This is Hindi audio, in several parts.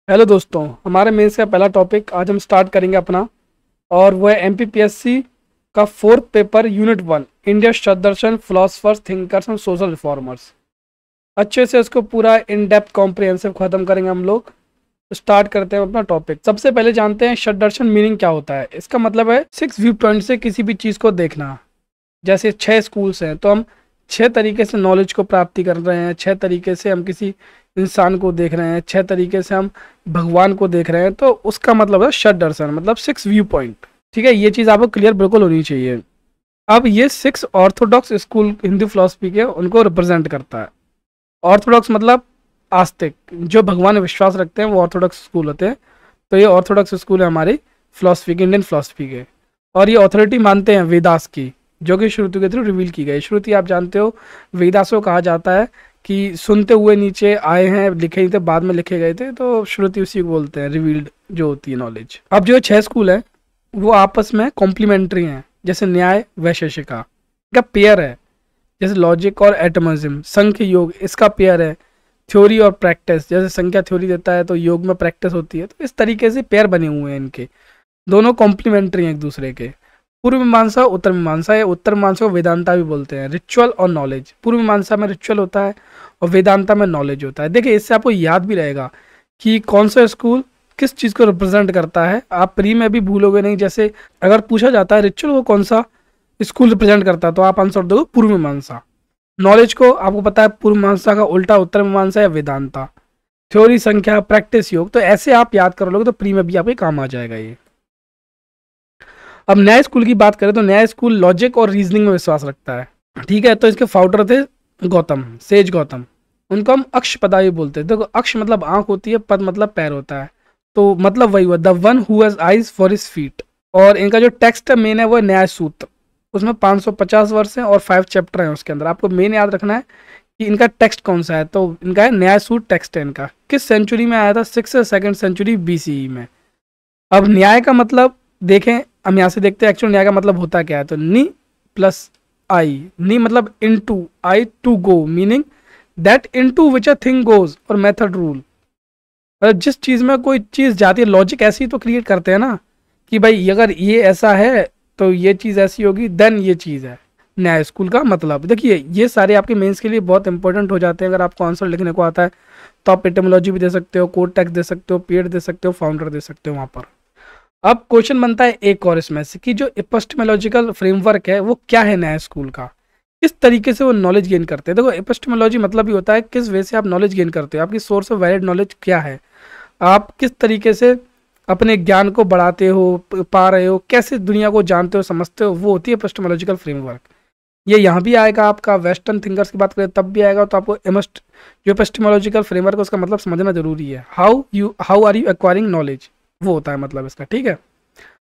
हेलो दोस्तों, हमारे मेंस का पहला टॉपिक आज हम स्टार्ट करेंगे अपना। और वो है एमपीपीएससी का फोर्थ पेपर यूनिट 1 इंडिया सदर्शन philosophers thinkers and social reformers. अच्छे से इसको पूरा इन डेप्थ कॉम्प्रिहेंसिव खत्म करेंगे हम लोग। स्टार्ट करते हैं अपना टॉपिक। सबसे पहले जानते हैं सदर्शन मीनिंग क्या होता है। इसका मतलब है 6 व्यू पॉइंट से किसी भी चीज़ को देखना। जैसे 6 स्कूल्स हैं तो हम 6 तरीके से नॉलेज को प्राप्ति कर रहे हैं, 6 तरीके से हम किसी इंसान को देख रहे हैं, 6 तरीके से हम भगवान को देख रहे हैं। तो उसका मतलब है षड दर्शन, मतलब 6 व्यू पॉइंट। ठीक है, ये चीज़ आपको क्लियर बिल्कुल होनी चाहिए। अब ये 6 ऑर्थोडॉक्स स्कूल हिंदू फिलोसफी के उनको रिप्रेजेंट करता है। ऑर्थोडॉक्स मतलब आस्तिक, जो भगवान में विश्वास रखते हैं वो ऑर्थोडॉक्स स्कूल होते हैं। तो ये ऑर्थोडॉक्स स्कूल है हमारी फिलोसफी के, इंडियन फिलोसफी के। और ये ऑथोरिटी मानते हैं वेदास की, जो कि श्रुति के थ्रू रिवील की गई। श्रुति आप जानते हो वेदास को कहा जाता है कि सुनते हुए नीचे आए हैं, लिखे नहीं थे, बाद में लिखे गए थे, तो श्रुति उसी को बोलते हैं, रिवील्ड जो होती है नॉलेज। अब जो 6 स्कूल है वो आपस में कॉम्प्लीमेंट्री हैं। जैसे न्याय वैशेषिका का पेयर है, जैसे लॉजिक और एटमिज्म। संख्य योग इसका पेयर है। थ्योरी और प्रैक्टिस, जैसे संख्या थ्योरी देता है तो योग में प्रैक्टिस होती है। तो इस तरीके से पेयर बने हुए हैं इनके, दोनों कॉम्प्लीमेंट्री हैं एक दूसरे के। पूर्व मीमांसा उत्तर मीमांसा, या उत्तर मीमांसा को वेदांता भी बोलते हैं। रिचुअल और नॉलेज, पूर्व मीमांसा में रिचुअल होता है और वेदांता में नॉलेज होता है। देखिए, इससे आपको याद भी रहेगा कि कौन सा स्कूल किस चीज़ को रिप्रेजेंट करता है। आप प्री में भी भूलोगे नहीं। जैसे अगर पूछा जाता है रिचुअल को कौन सा स्कूल रिप्रेजेंट करता है, तो आप आंसर दोगे पूर्व मीमांसा। नॉलेज को आपको पता है पूर्व मीमांसा का उल्टा उत्तर मीमांसा या वेदांता। थ्योरी संख्या, प्रैक्टिस योग, तो ऐसे आप याद कर लोगे तो प्री में भी आपके काम आ जाएगा ये। अब न्याय स्कूल की बात करें तो न्याय स्कूल लॉजिक और रीजनिंग में विश्वास रखता है। ठीक है, तो इसके फाउंडर थे गौतम, सेज गौतम। उनको हम अक्षपदा भी बोलते हैं। देखो, अक्ष मतलब आंख होती है, पद मतलब पैर होता है। तो मतलब वही हुआ, the one who has eyes for his feet. और इनका जो टेक्स्ट मेन है वो न्याय सूत्र। उसमें 550 वर्ष हैं और 5 चैप्टर हैं उसके अंदर। आपको मेन याद रखना है कि इनका टेक्स्ट कौन सा है। तो इनका है न्याय सूत्र टेक्स्ट है इनका। किस सेंचुरी में आया था? 6 से 2nd सेंचुरी BCE में। अब न्याय का मतलब देखें, हम यहाँ से देखते हैं एक्चुअल न्याय का मतलब होता क्या है। तो नी प्लस आई, नी मतलब into, I to go, meaning that into which a thing goes, और मेथड रूल। मतलब जिस चीज़ में कोई चीज़ जाती है, लॉजिक ऐसी तो क्रिएट करते हैं ना कि भाई अगर ये ऐसा है तो ये चीज़ ऐसी होगी, देन ये चीज़ है। न्याय स्कूल का मतलब देखिए, ये सारे आपके मेंस के लिए बहुत इंपॉर्टेंट हो जाते हैं। अगर आपको आंसर लिखने को आता है तो आप एटिमोलॉजी भी दे सकते हो, कोड टेक्स्ट दे सकते हो, पीरियड दे सकते हो, फाउंडर दे सकते हो वहाँ पर। अब क्वेश्चन बनता है एक और इसमें से कि जो एपिस्टेमोलॉजिकल फ्रेमवर्क है वो क्या है न्याय स्कूल का, किस तरीके से वो नॉलेज गेन करते हैं। देखो, एपिस्टेमोलॉजी मतलब ही होता है किस वे से आप नॉलेज गेन करते हो, आपकी सोर्स ऑफ वैलिड नॉलेज क्या है, आप किस तरीके से अपने ज्ञान को बढ़ाते हो, पा रहे हो, कैसे दुनिया को जानते हो, समझते हो, वो होती है एपिस्टेमोलॉजिकल फ्रेमवर्क। ये यहाँ भी आएगा, आपका वेस्टर्न थिंकर्स की बात करें तब भी आएगा। तो आपको जो एपिस्टेमोलॉजिकल फ्रेमवर्क है उसका मतलब समझना जरूरी है। How are you acquiring knowledge, वो होता है मतलब इसका। ठीक है,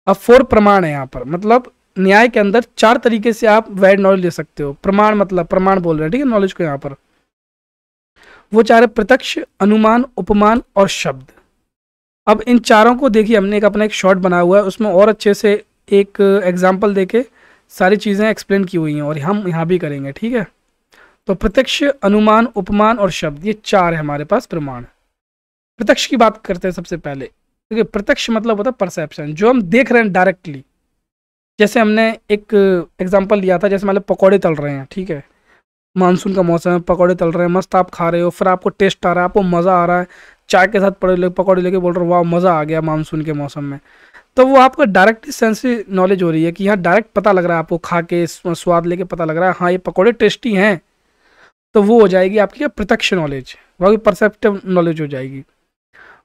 अब 4 प्रमाण है यहाँ पर। मतलब न्याय के अंदर 4 तरीके से आप वैलिड नॉलेज ले सकते हो। प्रमाण मतलब प्रमाण बोल रहे हैं, ठीक है, नॉलेज को यहाँ पर। वो 4 है प्रत्यक्ष, अनुमान, उपमान और शब्द। अब इन चारों को देखिए, हमने अपना एक शॉर्ट बनाया हुआ है, उसमें और अच्छे से एक एग्जाम्पल देके सारी चीज़ें एक्सप्लेन की हुई हैं, और हम यहाँ भी करेंगे। ठीक है, तो प्रत्यक्ष, अनुमान, उपमान और शब्द, ये 4 है हमारे पास प्रमाण। प्रत्यक्ष की बात करते हैं सबसे पहले। देखिए, प्रत्यक्ष मतलब होता है परसेप्शन, जो हम देख रहे हैं डायरेक्टली। जैसे हमने एक एग्जांपल लिया था, जैसे मान लो पकौड़े तल रहे हैं, ठीक है, मानसून का मौसम है, पकौड़े तल रहे हैं, मस्त आप खा रहे हो, फिर आपको टेस्ट आ रहा है, आपको मज़ा आ रहा है, चाय के साथ पकौड़े लेके बोल रहे हो वाह मज़ा आ गया मानसून के मौसम में। तो वो आपको डायरेक्ट सेंसरी नॉलेज हो रही है कि यहाँ डायरेक्ट पता लग रहा है, आपको खा के स्वाद लेके पता लग रहा है हाँ ये पकौड़े टेस्टी हैं। तो वो हो जाएगी आपकी क्या, प्रत्यक्ष नॉलेज, वह परसेप्टिव नॉलेज हो जाएगी।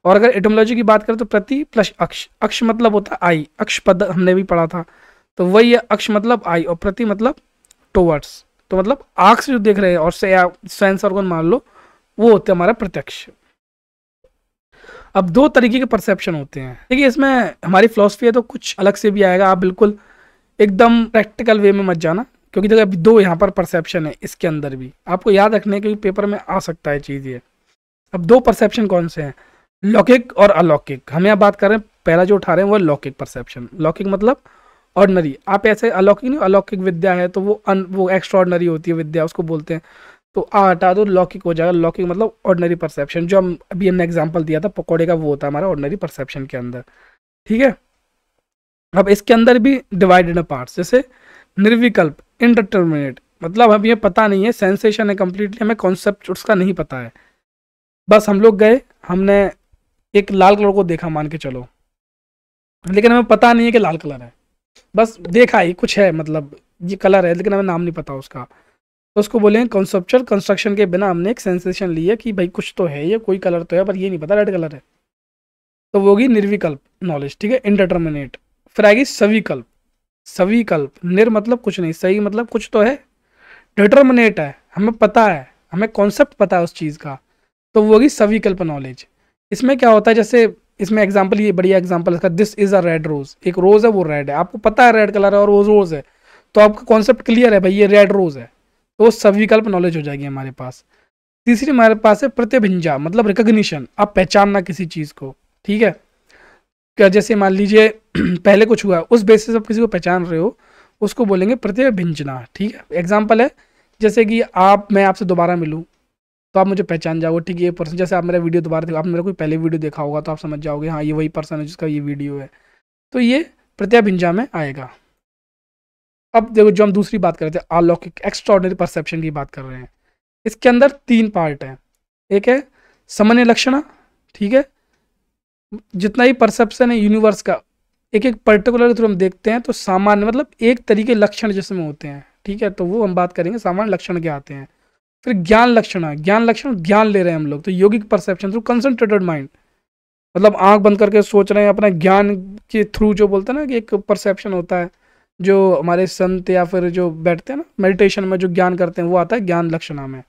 और अगर एटिमोलॉजी की बात करें तो प्रति प्लस अक्ष, अक्ष मतलब होता है आई, अक्ष पद हमने भी पढ़ा था, तो वही है, अक्ष मतलब आई और प्रति मतलब टुवर्ड्स। तो मतलब आँख से जो देख रहे हैं और सेंस ऑर्गन मान लो, वो होते हैं हमारा प्रत्यक्ष। अब 2 तरीके के परसेप्शन होते हैं। देखिए, इसमें हमारी फिलॉसफी है तो कुछ अलग से भी आएगा, आप बिल्कुल एकदम प्रैक्टिकल वे में मत जाना, क्योंकि देखिए अभी 2 यहाँ पर परसेप्शन है, इसके अंदर भी आपको याद रखने के पेपर में आ सकता है चीज़ ये। अब 2 परसेप्शन कौन से हैं, लौकिक और अलौकिक। हम यहाँ बात कर रहे हैं, पहला जो उठा रहे हैं वो लौकिक परसेप्शन। लौकिक मतलब ऑर्डिनरी, आप ऐसे अलौकिक नहीं, अलौकिक विद्या है तो वो एक्स्ट्रा ऑर्डिनरी होती है विद्या, उसको बोलते हैं। तो आ हटा दो, लौकिक हो जाएगा। लौकिक मतलब ऑर्डिनरी परसेप्शन, जो हम अभी हमने एग्जांपल दिया था पकौड़े का, वो होता है हमारा ऑर्डिनरी परसेप्शन के अंदर। ठीक है, अब इसके अंदर भी डिवाइडेड पार्ट्स, जैसे निर्विकल्प, इनडिटर्मिनेट, मतलब हमें ये पता नहीं है, सेंसेशन है कंप्लीटली, हमें कॉन्सेप्ट उसका नहीं पता है। बस हम लोग गए, हमने एक लाल कलर को देखा मान के चलो, लेकिन हमें पता नहीं है कि लाल कलर है, बस देखा ही कुछ है, मतलब ये कलर है, लेकिन हमें नाम नहीं पता उसका, तो उसको बोलेंगे कॉन्सेप्चुअल कंस्ट्रक्शन के बिना हमने एक सेंसेशन ली है कि भाई कुछ तो है, ये कोई कलर तो है, पर ये नहीं पता रेड कलर है, तो वो होगी निर्विकल्प नॉलेज। ठीक है, इनडिटर्मिनेट। फिर आएगी सविकल्प। सविकल्प, निर मतलब कुछ नहीं, सही मतलब कुछ तो है, डिटर्मिनेट है, हमें पता है, हमें कॉन्सेप्ट पता है उस चीज़ का, तो वो होगी सविकल्प नॉलेज। इसमें क्या होता है, जैसे इसमें एग्जांपल, ये बढ़िया एग्जांपल इसका, this is a red rose, एक रोज है वो रेड है, आपको पता है रेड कलर है और वो रोज है, तो आपका कॉन्सेप्ट क्लियर है भाई ये रेड रोज है, तो वो सविकल्प नॉलेज हो जाएगी हमारे पास। तीसरी हमारे पास है प्रतिभिंजा, मतलब रिकग्निशन, आप पहचानना किसी चीज़ को। ठीक है, क्या जैसे मान लीजिए पहले कुछ हुआ, उस बेसिस पर किसी को पहचान रहे हो, उसको बोलेंगे प्रतिभिंजना। ठीक है, एग्जाम्पल है जैसे कि मैं आपसे दोबारा मिलूँ तो आप मुझे पहचान जाओगे, ठीक है ये पर्सन, जैसे आप मेरा वीडियो दोबारा देखो, आपने मेरा कोई पहले वीडियो देखा होगा तो आप समझ जाओगे हाँ ये वही पर्सन है जिसका ये वीडियो है, तो ये प्रतिभिंजा में आएगा। अब देखो जो हम दूसरी बात कर रहे थे, अलौकिक एक्स्ट्राऑर्डिनरी परसेप्शन की बात कर रहे हैं, इसके अंदर 3 पार्ट हैं। एक है सामान्य लक्षण, ठीक है, जितना ही परसेप्शन है यूनिवर्स का, एक एक पर्टिकुलर के थ्रू हम देखते हैं, तो सामान्य मतलब एक तरीके लक्षण जिसमें होते हैं। ठीक है, तो वो हम बात करेंगे सामान्य लक्षण क्या आते हैं। फिर ज्ञान लक्षण है, ज्ञान लक्षण ज्ञान ले रहे हैं हम लोग, तो योगिक परसेप्शन थ्रू कंसंट्रेटेड माइंड, मतलब आंख बंद करके सोच रहे हैं अपना ज्ञान के थ्रू, जो बोलते हैं ना कि एक परसेप्शन होता है, जो हमारे संत या फिर जो बैठते हैं ना मेडिटेशन में जो ज्ञान करते हैं, वो आता है ज्ञान लक्षणा में।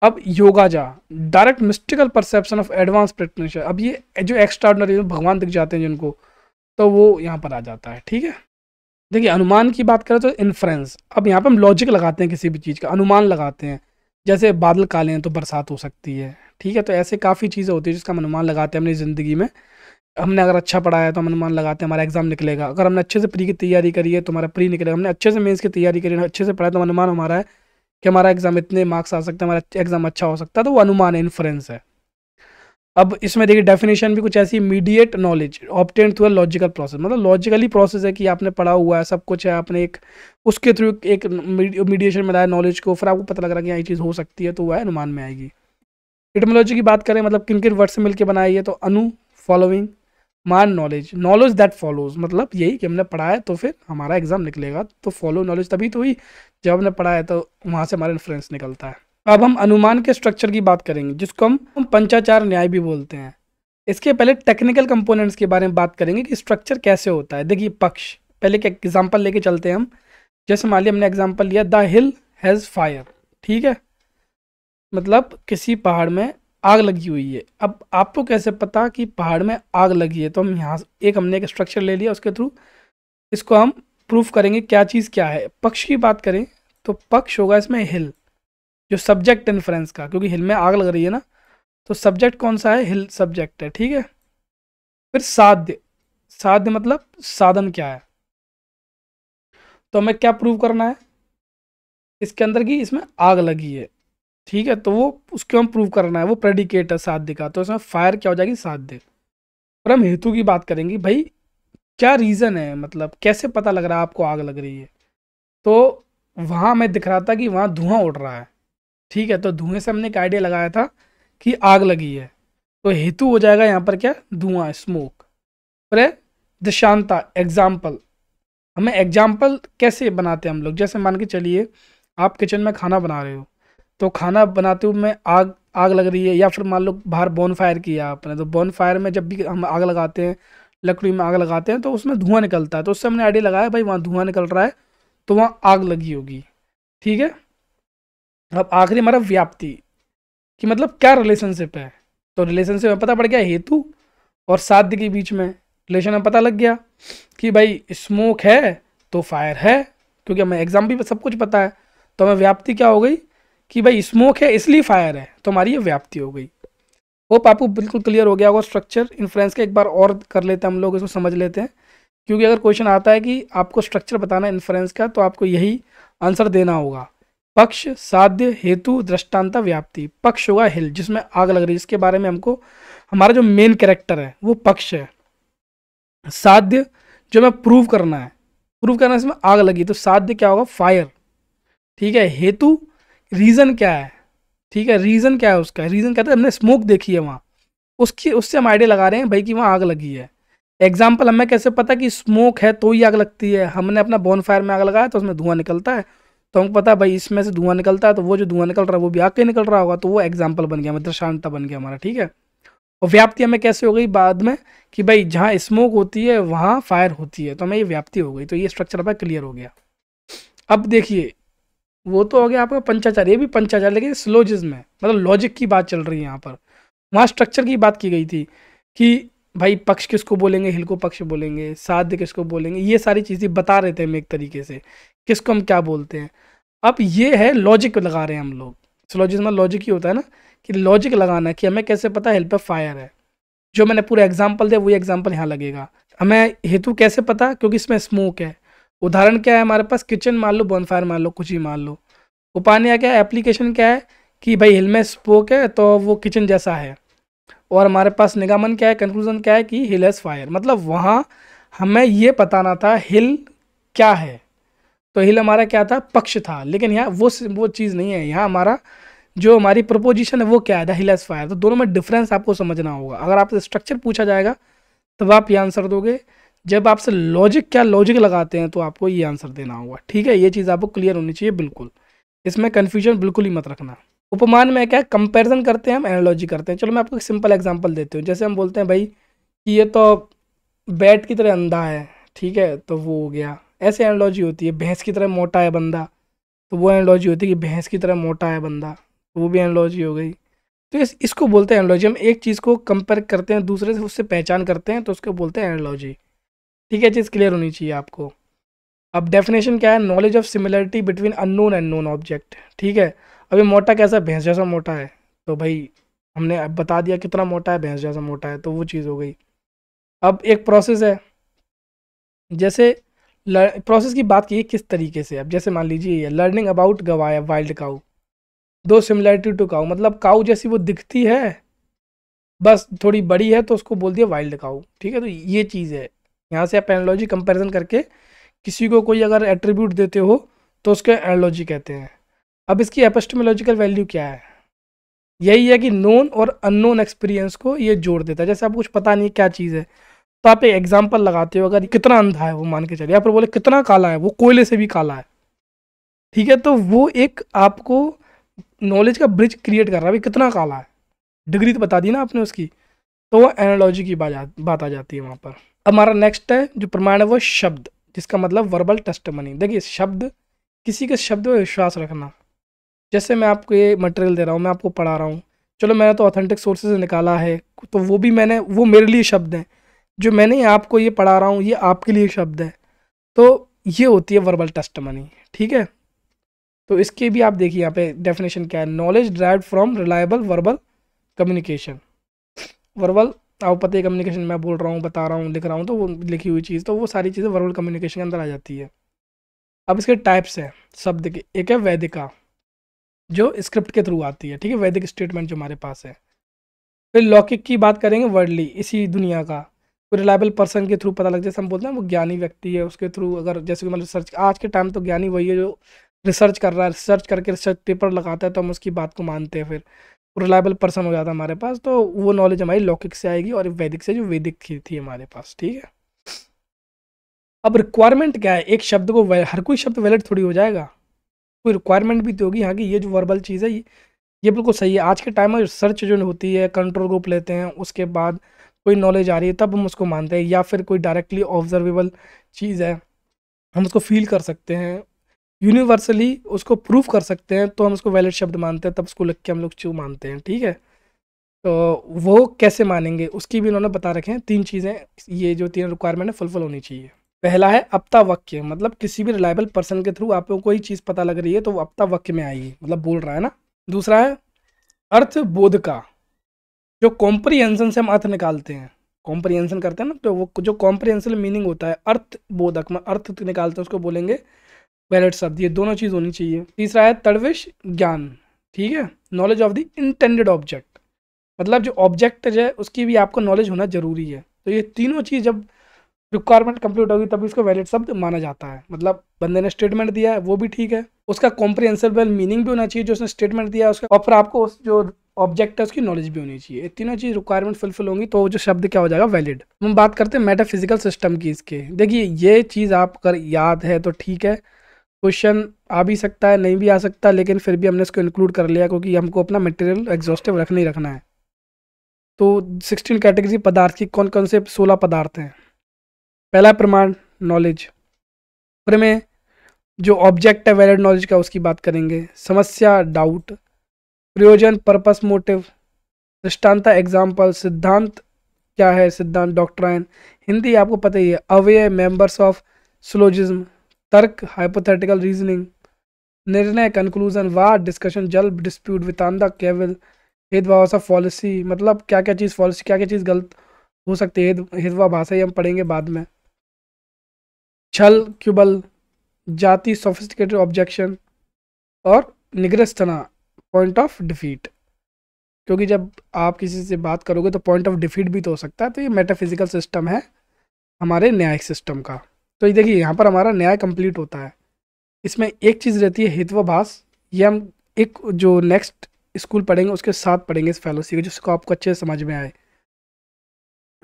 अब योगाजा, direct mystical perception of advance practitioner, अब ये जो एक्स्ट्राऑर्डिनरी भगवान दिख जाते हैं जिनको, तो वो यहाँ पर आ जाता है। ठीक है, देखिए अनुमान की बात करें तो इन्फ्रेंस, अब यहाँ पे हम लॉजिक लगाते हैं, किसी भी चीज़ का अनुमान लगाते हैं, जैसे बादल काले हैं तो बरसात हो सकती है। ठीक है, तो ऐसे काफ़ी चीज़ें होती है जिसका हम अनुमान लगाते हैं अपनी ज़िंदगी में। हमने अगर अच्छा पढ़ा है तो हम अनुमान लगाते हैं हमारा एग्जाम निकलेगा, अगर हमने अच्छे से प्री की तैयारी करी है तो हमारा प्री निकलेगा, हमने अच्छे से मेंस की तैयारी करी है, अच्छे से पढ़ा है, तो अनुमान हमारा है कि हमारा एग्जाम इतने मार्क्स आ सकते हैं, हमारा एग्जाम अच्छा हो सकता है, तो वो अनुमान है, इन्फ्रेंस है। अब इसमें देखिए डेफिनेशन भी कुछ ऐसी, immediate knowledge obtain through a logical process, मतलब लॉजिकली प्रोसेस है कि आपने पढ़ा हुआ है, सब कुछ है, आपने एक उसके थ्रू एक मीडिएशन में लाया नॉलेज को, फिर आपको पता लग रहा है कि ये चीज़ हो सकती है, तो वह अनुमान में आएगी। इटमोलॉजी की बात करें, मतलब किन किन वर्ड से मिलकर बनाई है, तो अनु, फॉलोइंग, मान, नॉलेज, नॉलेज दैट फॉलोज, मतलब यही कि हमने पढ़ा है तो फिर हमारा एग्जाम निकलेगा, तो फॉलो नॉलेज तभी तो हुई जब हमने पढ़ा है, तो वहाँ से हमारा इन्फ्लुएंस निकलता है। अब हम अनुमान के स्ट्रक्चर की बात करेंगे, जिसको हम पंचाचार न्याय भी बोलते हैं। इसके पहले टेक्निकल कंपोनेंट्स के बारे में बात करेंगे कि स्ट्रक्चर कैसे होता है। देखिए पक्ष, पहले एक एग्जांपल लेके चलते हैं हम, जैसे मान लिया हमने एग्जांपल लिया, द हिल हैज़ फायर। ठीक है, मतलब किसी पहाड़ में आग लगी हुई है। अब आपको कैसे पता कि पहाड़ में आग लगी है, तो हम यहाँ हमने एक स्ट्रक्चर ले लिया, उसके थ्रू इसको हम प्रूफ करेंगे क्या चीज़ क्या है। पक्ष की बात करें तो पक्ष होगा इसमें हिल, जो सब्जेक्ट इन्फ्रेंस का, क्योंकि हिल में आग लग रही है ना, तो सब्जेक्ट कौन सा है, हिल सब्जेक्ट है। ठीक है, फिर साध्य, साध्य मतलब साधन क्या है, तो हमें क्या प्रूव करना है इसके अंदर की इसमें आग लगी है। ठीक है, तो वो उसको हम प्रूव करना है, वो प्रेडिकेट है साध्य का, तो इसमें फायर क्या हो जाएगी, साध्य। और हम हेतु की बात करेंगे, भाई क्या रीज़न है, मतलब कैसे पता लग रहा है आपको आग लग रही है, तो वहाँ हमें दिख रहा था कि वहाँ धुआं उड़ रहा है। ठीक है, तो धुएं से हमने एक आइडिया लगाया था कि आग लगी है, तो हेतु हो जाएगा यहाँ पर क्या, धुआं, स्मोक। फिर दृष्टांता, एग्जाम्पल, हमें एग्जाम्पल कैसे बनाते हैं हम लोग, जैसे मान के चलिए आप किचन में खाना बना रहे हो, तो खाना बनाते हुए आग आग लग रही है, या फिर मान लो बाहर बॉन फायर किया आपने, तो बॉन फायर में जब भी हम आग लगाते हैं, लकड़ी में आग लगाते हैं, तो उसमें धुआं निकलता है, तो उससे हमने आइडिया लगाया भाई वहाँ धुआं निकल रहा है, तो वहाँ आग लगी होगी। ठीक है, अब आखिरी हमारा व्याप्ति, कि मतलब क्या रिलेशनशिप है, तो रिलेशनशिप में पता पड़ गया हेतु और साध्य के बीच में रिलेशन में पता लग गया कि भाई स्मोक है तो फायर है, क्योंकि हमें एग्जाम भी सब कुछ पता है, तो हमें व्याप्ति क्या हो गई कि भाई स्मोक है इसलिए फायर है, तो हमारी ये व्याप्ति हो गई। होप आपको बिल्कुल क्लियर हो गया होगा स्ट्रक्चर इन्फ्लुएंस का। एक बार और कर लेते हैं हम लोग, इसको समझ लेते हैं, क्योंकि अगर क्वेश्चन आता है कि आपको स्ट्रक्चर बताना है इन्फ्लुएंस का, तो आपको यही आंसर देना होगा। पक्ष, साध्य, हेतु, दृष्टांत, व्याप्ति। पक्ष होगा हिल, जिसमें आग लग रही है, जिसके बारे में हमको हमारा जो मेन कैरेक्टर है वो पक्ष है। साध्य, जो मैं प्रूव करना है, प्रूव करना है इसमें आग लगी, तो साध्य क्या होगा, फायर। ठीक है। हेतु, रीजन क्या है, ठीक है, रीजन क्या है उसका, रीजन कहता है हमने स्मोक देखी है वहाँ, उससे हम आइडिया लगा रहे हैं भाई कि वहाँ आग लगी है। एग्जाम्पल, हमें कैसे पता कि स्मोक है तो ही आग लगती है, हमने अपना बॉनफायर में आग लगाया तो उसमें धुआं निकलता है, तो हमको पता है भाई इसमें से धुआं निकलता है, तो वो जो धुआं निकल रहा है वो भी आग के निकल रहा होगा, तो वो एग्जाम्पल बन गया, मतलब दृष्टांत बन गया हमारा। ठीक है। और व्याप्ति हमें कैसे हो गई बाद में कि भाई जहाँ स्मोक होती है वहाँ फायर होती है, तो हमें ये व्याप्ति हो गई, तो ये स्ट्रक्चर हमारा क्लियर हो गया। अब देखिए, वो तो हो गया आपका पंचाचार, ये भी पंचाचार, लेकिन स्लोजिज्म में मतलब लॉजिक की बात चल रही है यहाँ पर। वहाँ स्ट्रक्चर की बात की गई थी कि भाई पक्ष किसको बोलेंगे, हिल को पक्ष बोलेंगे, साध्य किसको बोलेंगे, ये सारी चीज़ें बता रहे थे हम एक तरीके से, किसको हम क्या बोलते हैं। अब ये है लॉजिक लगा रहे हैं हम लोग। स्लोजिज्म में लॉजिक ही होता है ना, कि लॉजिक लगाना कि हमें कैसे पता हिल पे फायर है। जो मैंने पूरा एग्जाम्पल दिया वही एग्जाम्पल यहाँ लगेगा। हमें हेतु कैसे पता, क्योंकि इसमें स्मोक है। उदाहरण क्या है हमारे पास, किचन मान लो, बॉनफायर मान लो, कुछ ही मान लो। उपान्या क्या है, एप्लीकेशन क्या है कि भाई हिल में स्मोक है तो वो किचन जैसा है। और हमारे पास निगमन क्या है, कंक्लूजन क्या है कि हिल हैज़ फायर, मतलब वहाँ हमें ये बताना था हिल क्या है, तो हिल हमारा क्या था, पक्ष था। लेकिन यहाँ वो चीज़ नहीं है, यहाँ हमारा जो हमारी प्रपोजिशन है वो क्या है, द हिल हैज़ फायर। तो दोनों में डिफरेंस आपको समझना होगा। अगर आपसे स्ट्रक्चर पूछा जाएगा तब आप ये आंसर दोगे, जब आपसे लॉजिक लगाते हैं तो आपको ये आंसर देना होगा। ठीक है, ये चीज़ आपको क्लियर होनी चाहिए बिल्कुल, इसमें कन्फ्यूजन बिल्कुल ही मत रखना। उपमान में क्या है, कंपैरिजन करते हैं हम, एनालॉजी करते हैं। चलो मैं आपको एक सिंपल एग्जांपल देती हूँ। जैसे हम बोलते हैं भाई कि ये तो बैट की तरह अंधा है, ठीक है, तो वो हो गया, ऐसे एनालॉजी होती है। भैंस की तरह मोटा है बंदा, तो वो एनालॉजी होती है कि भैंस की तरह मोटा है बंदा, तो वो भी एनालॉजी हो गई। तो इसको बोलते हैं एनालॉजी। हम एक चीज़ को कंपेयर करते हैं दूसरे से, उससे पहचान करते हैं, तो उसको बोलते हैं एनालॉजी। ठीक है, चीज़ क्लियर होनी चाहिए आपको। अब डेफिनेशन क्या है, knowledge of similarity between unknown and known object. ठीक है, अभी मोटा कैसा, भैंस जैसा मोटा है, तो भाई हमने अब बता दिया कितना मोटा है, भैंस जैसा मोटा है, तो वो चीज़ हो गई। अब एक प्रोसेस है, जैसे प्रोसेस की बात की किस तरीके से। अब जैसे मान लीजिए लर्निंग अबाउट गवाया वाइल्ड काऊ, दो सिमिलरिटी टू काऊ, मतलब काऊ जैसी वो दिखती है, बस थोड़ी बड़ी है तो उसको बोल दिया वाइल्ड काऊ। ठीक है, तो ये चीज़ है। यहाँ से आप एनालॉजी कंपैरिजन करके किसी को कोई अगर एट्रीब्यूट देते हो तो उसके एनालॉजी कहते हैं। अब इसकी एपिस्टेमोलॉजिकल वैल्यू क्या है, यही है कि नोन और अननोन एक्सपीरियंस को ये जोड़ देता है। जैसे आपको कुछ पता नहीं क्या चीज़ है, तो आप एक एग्जांपल लगाते हो, अगर कितना अंधा है वो मान के चलिए, आप बोले कितना काला है, वो कोयले से भी काला है। ठीक है, तो वो एक आपको नॉलेज का ब्रिज क्रिएट कर रहा है, भाई कितना काला है, डिग्री तो बता दी ना आपने उसकी, तो वो एनालॉजी की बात आ जाती है वहाँ पर। हमारा नेक्स्ट है जो प्रमाण है वो शब्द, जिसका मतलब वर्बल टेस्टिमनी। देखिए शब्द, किसी के शब्द में विश्वास रखना। जैसे मैं आपको ये मटेरियल दे रहा हूँ, मैं आपको पढ़ा रहा हूँ, चलो मैंने तो ऑथेंटिक सोर्सेज से निकाला है, तो वो भी वो मेरे लिए शब्द हैं। जो मैंने आपको ये पढ़ा रहा हूँ ये आपके लिए शब्द है, तो ये होती है वर्बल टेस्टिमनी। ठीक है, तो इसके भी आप देखिए यहाँ पे डेफिनेशन क्या है, knowledge derived from reliable verbal communication. Verbal आप पता है कम्युनिकेशन, मैं बोल रहा हूँ, बता रहा हूँ, लिख रहा हूँ, तो वो लिखी हुई चीज़, तो वो सारी चीज़ें वर्बल कम्युनिकेशन के अंदर आ जाती है। अब इसके टाइप्स हैं शब्द के, एक है वैदिका जो स्क्रिप्ट के थ्रू आती है। ठीक है, वैदिक स्टेटमेंट जो हमारे पास है। फिर लौकिक की बात करेंगे, वर्डली, इसी दुनिया का कोई रिलायबल पर्सन के थ्रू पता लग, जैसे हम बोलते हैं वो ज्ञानी व्यक्ति है, उसके थ्रू अगर जैसे कि मतलब रिसर्च, आज के टाइम तो ज्ञानी वही है जो रिसर्च कर रहा है, रिसर्च करके रिसर्च पेपर लगाता है, तो हम उसकी बात को मानते हैं, फिर रिलायबल पर्सन हो जाता है हमारे पास। तो वो नॉलेज हमारी लौकिक से आएगी और वैदिक से, जो वैदिक थी हमारे पास। ठीक है, अब रिक्वायरमेंट क्या है, एक शब्द को हर कोई शब्द वैलिड थोड़ी हो जाएगा, कोई रिक्वायरमेंट भी तो होगी यहाँ की। ये जो वर्बल चीज़ है ये बिल्कुल सही है। आज के टाइम में रिसर्च जो होती है, कंट्रोल ग्रुप लेते हैं, उसके बाद कोई नॉलेज आ रही है तब हम उसको मानते हैं, या फिर कोई डायरेक्टली ऑब्जर्वेबल चीज़ है, हम उसको फील कर सकते हैं, यूनिवर्सली उसको प्रूफ कर सकते हैं, तो हम उसको वैलिड शब्द मानते हैं, तब उसको लिख के हम लोग जो मानते हैं। ठीक है, तो वो कैसे मानेंगे उसकी भी उन्होंने बता रखे हैं। 3 चीज़ें, ये जो 3 रिक्वायरमेंट है फुलफिल होनी चाहिए। पहला है अपता वाक्य, मतलब किसी भी रिलायबल पर्सन के थ्रू आपको कोई चीज़ पता लग रही है तो वो अपता वाक्य में आएगी, मतलब बोल रहा है ना। दूसरा है अर्थ बोध का, जो कॉम्प्रिहेंशन से हम अर्थ निकालते हैं, कॉम्प्रिहेंशन करते हैं ना, तो वो जो कॉम्प्रिहेंसिव मीनिंग होता है अर्थ बोधक में, अर्थ निकालते हैं, उसको बोलेंगे वैलिड शब्द, ये दोनों चीज़ होनी चाहिए। तीसरा है तड़विश ज्ञान, ठीक है, knowledge of the intended object, मतलब जो ऑब्जेक्ट है उसकी भी आपको नॉलेज होना जरूरी है। तो ये तीनों चीज़ जब रिक्वायरमेंट कंप्लीट होगी तभी इसको वैलिड शब्द माना जाता है। मतलब बंदे ने स्टेटमेंट दिया है वो भी ठीक है, उसका कॉम्प्रिहेंसिबल मीनिंग भी होना चाहिए जो उसने स्टेटमेंट दिया है उसका, और फिर आपको उस जो ऑब्जेक्ट है उसकी नॉलेज भी होनी चाहिए। ये तीनों चीज़ रिक्वायरमेंट फुलफिल होंगी तो जो शब्द क्या हो जाएगा, वैलिड। हम बात करते हैं मेटाफिजिकल सिस्टम की। इसके देखिए ये चीज़ आप अगर याद है तो ठीक है, क्वेश्चन आ भी सकता है नहीं भी आ सकता, लेकिन फिर भी हमने इसको इंक्लूड कर लिया क्योंकि हमको अपना मटेरियल एग्जॉस्टिव रखना ही रखना है। तो 16 कैटेगरी पदार्थ की कौन कौन से 16 पदार्थ हैं। पहला प्रमाण नॉलेज, फिर में जो ऑब्जेक्ट है वैलिड नॉलेज का उसकी बात करेंगे। समस्या डाउट, प्रयोजन पर्पस मोटिव, दृष्टांता एग्जाम्पल, सिद्धांत क्या है, सिद्धांत डॉक्ट्राइन, हिंदी आपको पता ही है अवयय मेंबर्स ऑफ सिलोजिज्म, तर्क हाइपोथेटिकल रीजनिंग, निर्णय कंक्लूजन, वाद डिस्कशन, जल्द डिस्प्यूट, वितांदा केवल, हेदभाषा पॉलिसी, मतलब क्या क्या चीज़ पॉलिसी, क्या क्या चीज़ गलत हो सकती है, हेदवा भाषा ही हम पढ़ेंगे बाद में। छल क्यूबल, जाति सोफिस्टिकेटेड ऑब्जेक्शन, और निग्रस्थना पॉइंट ऑफ डिफीट, क्योंकि जब आप किसी से बात करोगे तो पॉइंट ऑफ डिफीट भी तो हो सकता है। तो ये मेटाफिजिकल सिस्टम है हमारे न्यायिक सिस्टम का। तो ये देखिए यहाँ पर हमारा न्याय कंप्लीट होता है। इसमें एक चीज़ रहती है हितवाभास, ये हम एक जो नेक्स्ट स्कूल पढ़ेंगे उसके साथ पढ़ेंगे इस फैलोसी को, जिसको आपको अच्छे से समझ में आए।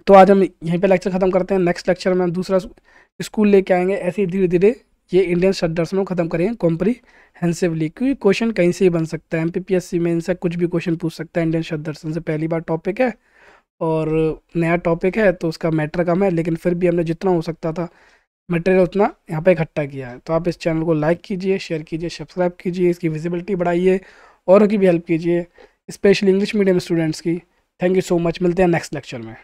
तो आज हम यहीं पे लेक्चर ख़त्म करते हैं, नेक्स्ट लेक्चर में हम दूसरा स्कूल लेके आएंगे। ऐसे ही धीरे धीरे ये इंडियन शब्द दर्शन को खत्म करेंगे कॉम्प्रीहेंसिवली, क्योंकि क्वेश्चन कहीं से ही बन सकता है। एमपीपीएससी में इनसे कुछ भी क्वेश्चन पूछ सकता है। इंडियन शब्द दर्शन से पहली बार टॉपिक है और नया टॉपिक है तो उसका मैटर कम है, लेकिन फिर भी हमने जितना हो सकता था मटेरियल उतना यहाँ पे इकट्ठा किया है। तो आप इस चैनल को लाइक कीजिए, शेयर कीजिए, सब्सक्राइब कीजिए, इसकी विजिबिलिटी बढ़ाइए, औरों की भी हेल्प कीजिए, स्पेशली इंग्लिश मीडियम स्टूडेंट्स की। थैंक यू सो मच, मिलते हैं नेक्स्ट लेक्चर में।